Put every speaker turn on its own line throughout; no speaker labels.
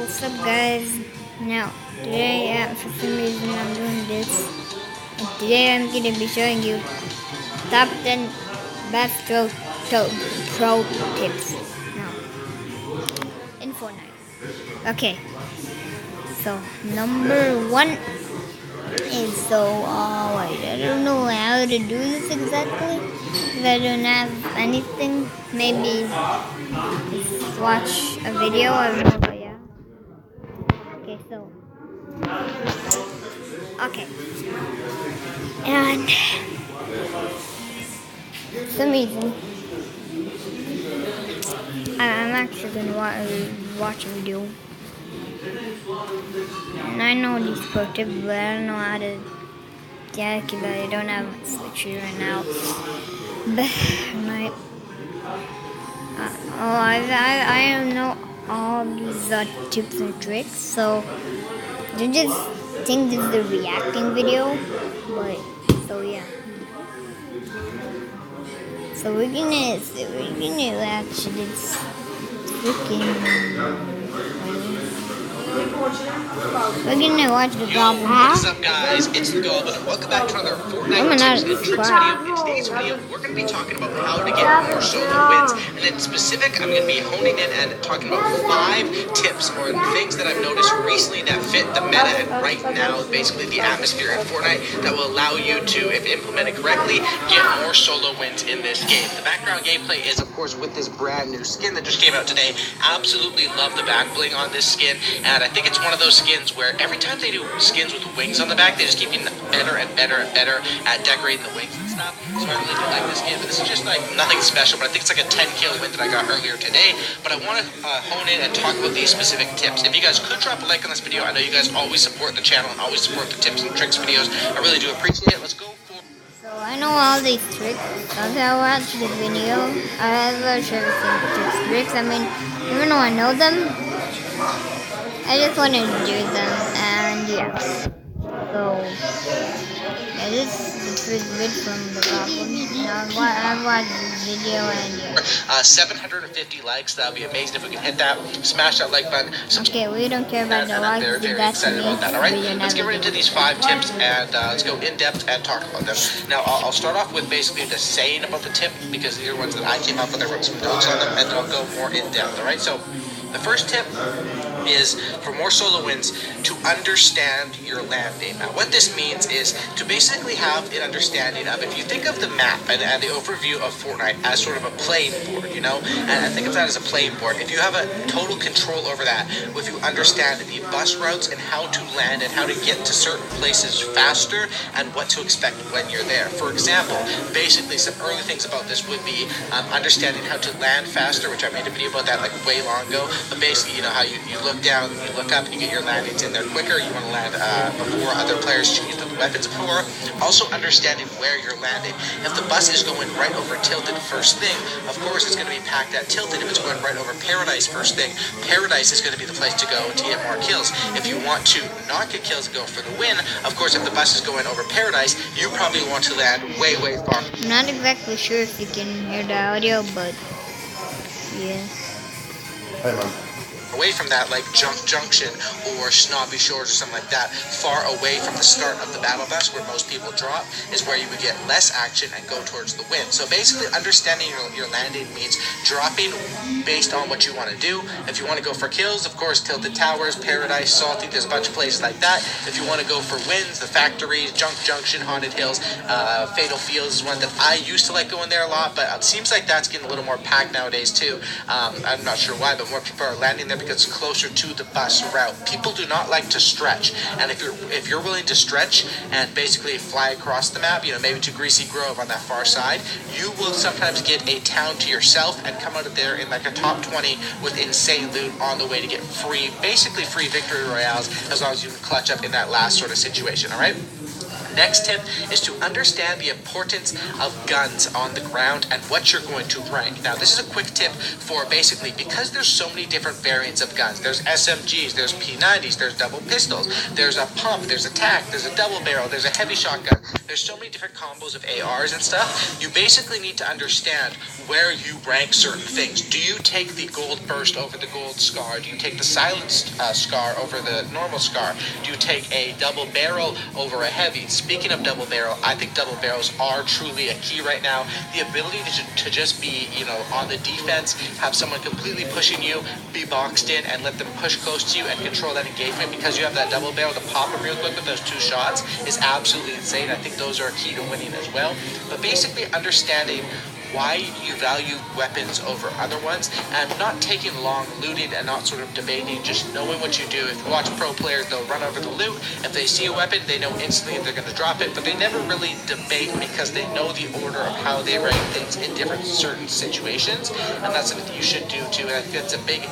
What's up, guys? Now, today, for some reason, I'm doing this. And today, I'm going to be showing you top 10 best pro tips. Now, in Fortnite. Okay, so number one is wait, I don't know how to do this exactly. If I don't have anything, maybe just watch a video. I don't know, but yeah. Okay, so. Okay. And for some reason, I'm actually going to watch a video. And I know these pro tips, but I don't know how to deactivate. I don't have my Switch right now. But I don't know all these tips and tricks. So you just think this is the reacting video, but so yeah. So we're gonna actually we're gonna watch the Goblin.
What's up, guys? It's the Goblin, and welcome back to another Fortnite tips and tricks video. In today's video, we're going to be talking about how to get more solo wins, and in specific, I'm going to be honing in and talking about 5 tips or things that I've noticed recently that fit the meta and right now, basically the atmosphere in Fortnite, that will allow you to, if implemented correctly, get more solo wins in this game. The background gameplay is, of course, with this brand new skin that just came out today. Absolutely love the back bling on this skin, and I think it's one of those skins where every time they do skins with wings on the back, they just keep getting better and better and better at decorating the wings and stuff. So I really do like this skin. But this is just like nothing special, but I think it's like a 10 kill win that I got earlier today. But I want to hone in and talk about these specific tips. If you guys could drop a like on this video, I know you guys always support the channel and always support the tips and tricks videos. I really do appreciate it. Let's go.
So I know all these tricks. After I watch the video, I have everything tricks. I mean, even though I know them, I just want to do them, and yeah. So, yeah, this is good from the Goblin. I've watched this video, and yeah.
750 likes. That would be amazing if we can hit that. Smash that like button.
Okay, we don't care about the likes.
I'm very excited about that. All right, let's get right into these 5 tips, and let's go in depth and talk about them. Now, I'll start off with basically the saying about the tip, because these are ones that I came up with. I wrote some notes on them, and then I'll go more in depth. All right, so the first tip is for more solo wins to understand your landing. Now, what this means is to basically have an understanding of, if you think of the map and the overview of Fortnite as sort of a playing board, you know, and I think of that as a playing board. If you have a total control over that, if you understand the bus routes and how to land and how to get to certain places faster and what to expect when you're there. For example, basically some early things about this would be understanding how to land faster, which I made a video about that like way long ago. But basically, you know how you look down, you look up, you get your landings in there quicker. You want to land before other players choose the weapons before. Also understanding where you're landing. If the bus is going right over Tilted first thing, of course it's going to be packed at Tilted. If it's going right over Paradise first thing, Paradise is going to be the place to go to get more kills. If you want to not get kills and go for the win, of course if the bus is going over Paradise, you probably want to land way far.
I'm not exactly sure if you can hear the audio, but yeah.
Hey, man.
Away from that, like Junction or Snobby Shores or something like that, far away from the start of the battle bus where most people drop, is where you would get less action and go towards the win. So basically understanding your landing means dropping based on what you want to do. If you want to go for kills, of course, Tilted Towers, Paradise, Salty, there's a bunch of places like that. If you want to go for wins, the Factories, Junction, Haunted Hills, Fatal Fields is one that I used to like going there a lot, but it seems like that's getting a little more packed nowadays too. I'm not sure why, but more people are landing there because it's closer to the bus route. People do not like to stretch, and if you're willing to stretch and basically fly across the map, you know, maybe to Greasy Grove on that far side, you will sometimes get a town to yourself and come out of there in like a top 20 with insane loot on the way to get basically free victory royales, as long as you can clutch up in that last sort of situation. All right. Next tip is to understand the importance of guns on the ground and what you're going to rank. Now, this is a quick tip for basically, because there's so many different variants of guns. There's SMGs, there's P90s, there's double pistols, there's a pump, there's a tac, there's a double barrel, there's a heavy shotgun. There's so many different combos of ARs and stuff. You basically need to understand where you rank certain things. Do you take the gold burst over the gold scar? Do you take the silenced scar over the normal scar? Do you take a double barrel over a heavy? Speaking of double barrel, I think double barrels are truly a key right now. The ability to just be, on the defense, have someone completely pushing you, be boxed in, and let them push close to you and control that engagement because you have that double barrel to pop them real quick with those 2 shots is absolutely insane. I think those are a key to winning as well. But basically understanding why you value weapons over other ones, and not taking long looting and not sort of debating, just knowing what you do. If you watch pro players, they'll run over the loot. If they see a weapon, they know instantly they're going to drop it, but they never really debate because they know the order of how they rank things in different certain situations, and that's something you should do too. And I think that's a big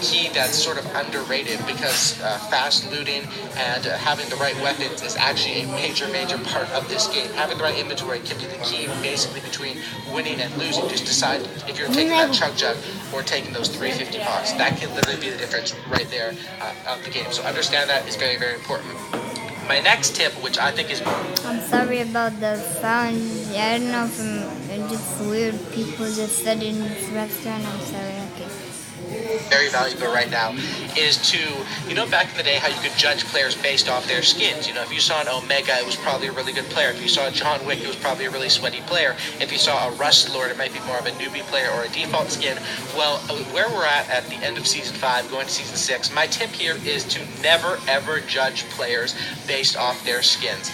key that's sort of underrated because fast looting and having the right weapons is actually a major part of this game. Having the right inventory can be the key basically between winning and losing. Just decide if you're taking that chug jug or taking those 350 pots. That can literally be the difference right there of the game. So understand that is very important. My next tip, which I think is...
I'm sorry about the sound. I don't know if it's just weird people just said in this restaurant. I'm sorry, okay.
Very valuable right now is to, back in the day how you could judge players based off their skins. If you saw an Omega, it was probably a really good player. If you saw John Wick, it was probably a really sweaty player. If you saw a Rust Lord, it might be more of a newbie player or a default skin. Well, where we're at the end of Season 5, going to Season 6, my tip here is to never ever judge players based off their skins.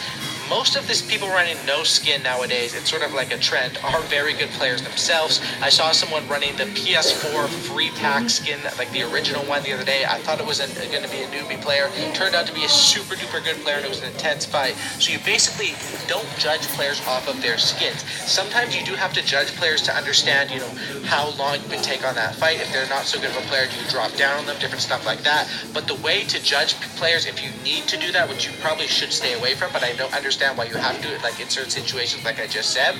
Most of these people running no skin nowadays, it's sort of like a trend, are very good players themselves. I saw someone running the PS4 free pack skin, like the original one the other day. I thought it was going to be a newbie player. It turned out to be a super duper good player, and it was an intense fight. So you basically don't judge players off of their skins. Sometimes you do have to judge players to understand, how long you can take on that fight. If they're not so good of a player, do you drop down on them, different stuff like that. But the way to judge players, if you need to do that, which you probably should stay away from, but I don't understand why you have to do it, like in certain situations, like I just said,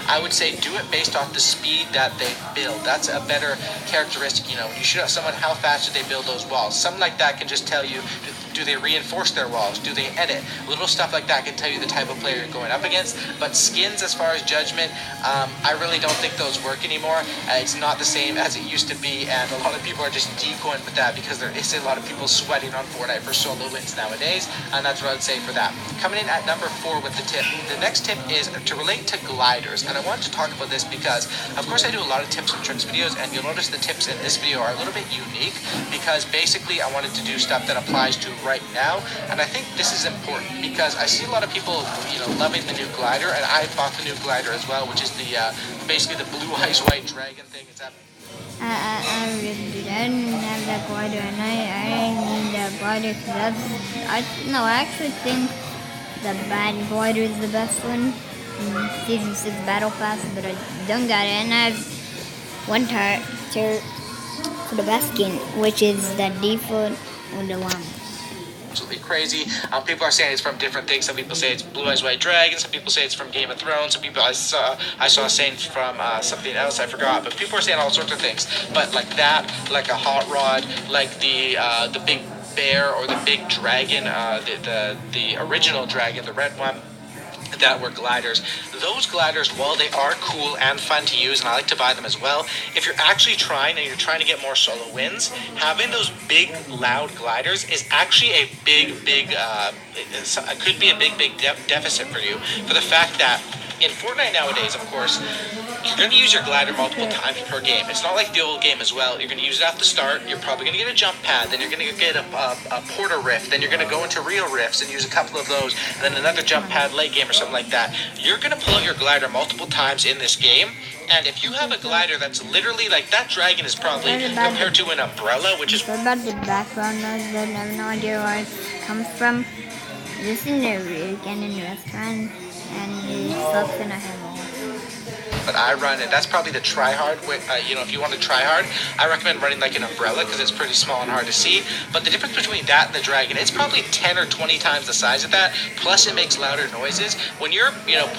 I would say do it based off the speed that they build. That's a better characteristic. When you shoot at someone, how fast do they build those walls? Something like that can just tell you, do they reinforce their walls? Do they edit? Little stuff like that can tell you the type of player you're going up against. But skins, as far as judgment, I really don't think those work anymore. It's not the same as it used to be, and a lot of people are just decoying with that because there is a lot of people sweating on Fortnite for solo wins nowadays, and that's what I would say for that. Coming in at number 4 with the tip. The next tip is to relate to gliders, and I wanted to talk about this because, of course, I do a lot of tips and tricks videos, and you'll notice the tips in this video are a little bit unique because basically I wanted to do stuff that applies to right now, and I think this is important because I see a lot of people, loving the new glider, and I bought the new glider as well, which is the basically the blue eyes white dragon thing. It's that.
I really didn't have that glider, and I need that glider because I actually think the bad glider is the best one in Season 6 Battle Pass, but I don't got it, and I have one tier for the best skin, which is the default or the llama.
Absolutely crazy. People are saying it's from different things. Some people say it's Blue Eyes White Dragon. Some people say it's from Game of Thrones. Some people I saw saying from something else I forgot. But people are saying all sorts of things. But like that, like a hot rod, like the big bear or the big dragon, the original dragon, the red one, that were gliders. Those gliders, while they are cool and fun to use, and I like to buy them as well, if you're actually trying and you're trying to get more solo wins, having those big, loud gliders is actually a big, it could be a big deficit for you, for the fact that in Fortnite nowadays, of course, you're going to use your glider multiple times per game. It's not like the old game as well. You're going to use it at the start. You're probably going to get a jump pad. Then you're going to get a porter rift. Then you're going to go into real rifts and use a couple of those. And then another jump pad late game or something like that. You're going to pull out your glider multiple times in this game. And if you have a glider that's literally like that dragon is probably compared to an umbrella, which is...
What about the background noise? I have no idea where it comes from. This is a really in the restaurant, and it sucks, and I have all.
but I run, and that's probably the try hard. If you want to try hard, I recommend running like an umbrella because it's pretty small and hard to see. But the difference between that and the Dragon, it's probably 10 or 20 times the size of that. Plus, it makes louder noises when you're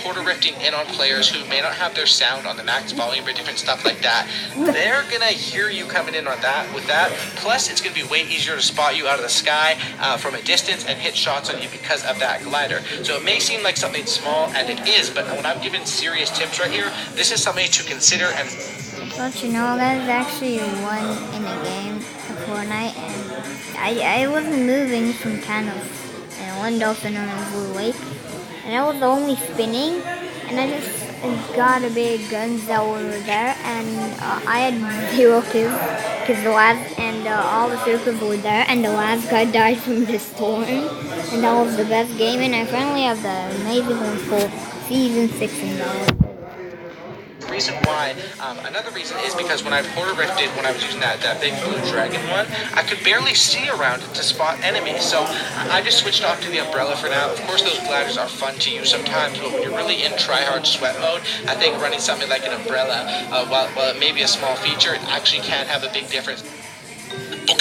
porter rifting in on players who may not have their sound on the max volume or different stuff like that. They're gonna hear you coming in on that with that. Plus, it's gonna be way easier to spot you out of the sky from a distance and hit shots on you because of that glider. So it may seem like something small, and it is, but when I'm giving serious tips right here, this is something to consider. And
don't you know, guys, actually won in a game of Fortnite, and I wasn't moving from kind of, one dolphin on a blue lake, and I was only spinning, and I just got a big guns that were there, and I had 0 kills, because the last, and all the circles were there, and the last guy died from the storm, and that was the best game, and I finally have the amazing one for Season 6 and all.
Reason why, another reason is because when I've porter rifted, when I was using that big blue dragon one, I could barely see around it to spot enemies. So I just switched off to the umbrella for now. Of course, those gliders are fun to use sometimes, but when you're really in try-hard sweat mode, I think running something like an umbrella, while it may be a small feature, it actually can have a big difference.
Oh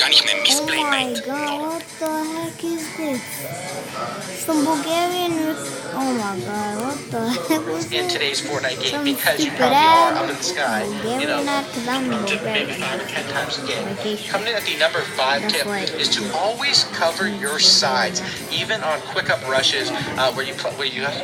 my god, what the heck is this? Some Bulgarian. Oh my god, what the heck was
in
this?
today's Fortnite game?
Some
Because you
stupid
probably
ad.
are up in the sky,
Bulgarian ad, because I'm
maybe
Bulgarian.
5 or 10 times a game.
Vacation.
Coming in at the number 5
That's
tip
what-
is to always cover your sides, even on quick up rushes where you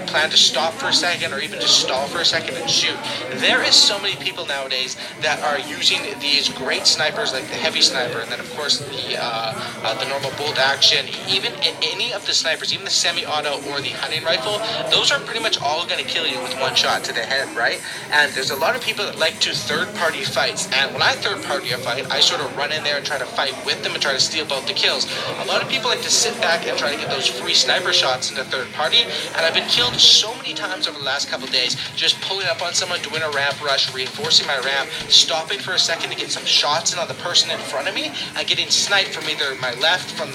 plan to stop for a second or even just stall for a second and shoot. There is so many people nowadays that are using these great snipers like the heavy sniper, and then of course the normal bolt action, even any of the snipers, even the semi-auto or the hunting rifle. Those are pretty much all going to kill you with one shot to the head, right? And there's a lot of people that like to third-party fights, and when I third-party a fight, I sort of run in there and try to fight with them and try to steal both the kills. A lot of people like to sit back and try to get those free sniper shots into third party, and I've been killed so many times over the last couple of days just pulling up on someone, doing a ramp rush, reinforcing my ramp, stopping for a second to get some shots in on the person in front of me, and getting sniped from either my left, from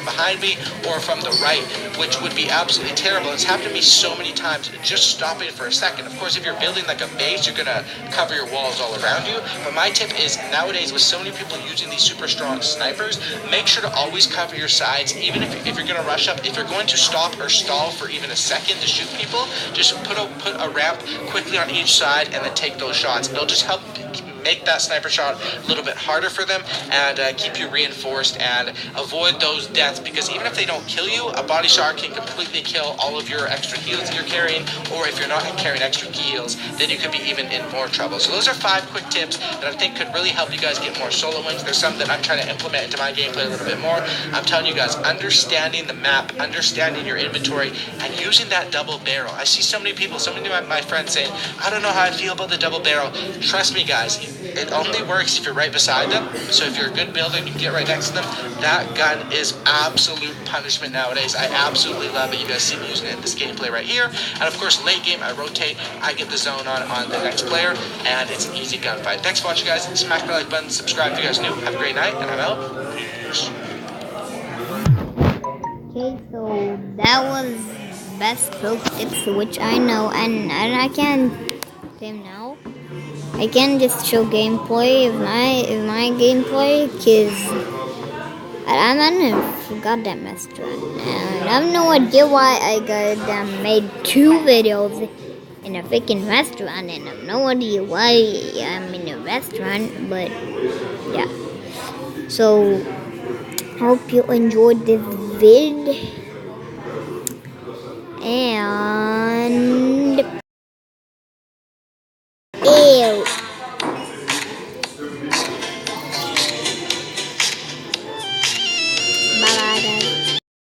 behind me, or from the right, which would be absolutely terrible. It's happened to me so many times, just stopping for a second. Of course, if you're building like a base, you're gonna cover your walls all around you, but my tip is nowadays with so many people using these super strong snipers, make sure to always cover your sides, even if you're gonna rush up. If you're going to stop or stall for even a second to shoot people, just put a ramp quickly on each side and then take those shots. It'll just help make that sniper shot a little bit harder for them and keep you reinforced and avoid those deaths, because even if they don't kill you, a body shot can completely kill all of your extra heals that you're carrying, or if you're not carrying extra heals, then you could be even in more trouble. So those are 5 quick tips that I think could really help you guys get more solo wins. There's some that I'm trying to implement into my gameplay a little bit more. I'm telling you guys, understanding the map, understanding your inventory, and using that double barrel. I see so many people, so many of my friends saying, I don't know how I feel about the double barrel. Trust me guys, it only works if you're right beside them. So if you're a good builder and you can get right next to them, that gun is absolute punishment nowadays. I absolutely love it. You guys see me using it in this gameplay right here. And of course, late game, I rotate, I get the zone on the next player, and it's an easy gunfight. Thanks for watching, guys. Smack the like button, subscribe if you guys are new. Have a great night, and I'm out. Peace.
Okay, so that was best pro tips which I know, and I can say now. I can just show gameplay of my gameplay, cause I'm in a goddamn restaurant, and I have no idea why I made 2 videos in a freaking restaurant, and I have no idea why I'm in a restaurant, but yeah. So hope you enjoyed this vid, and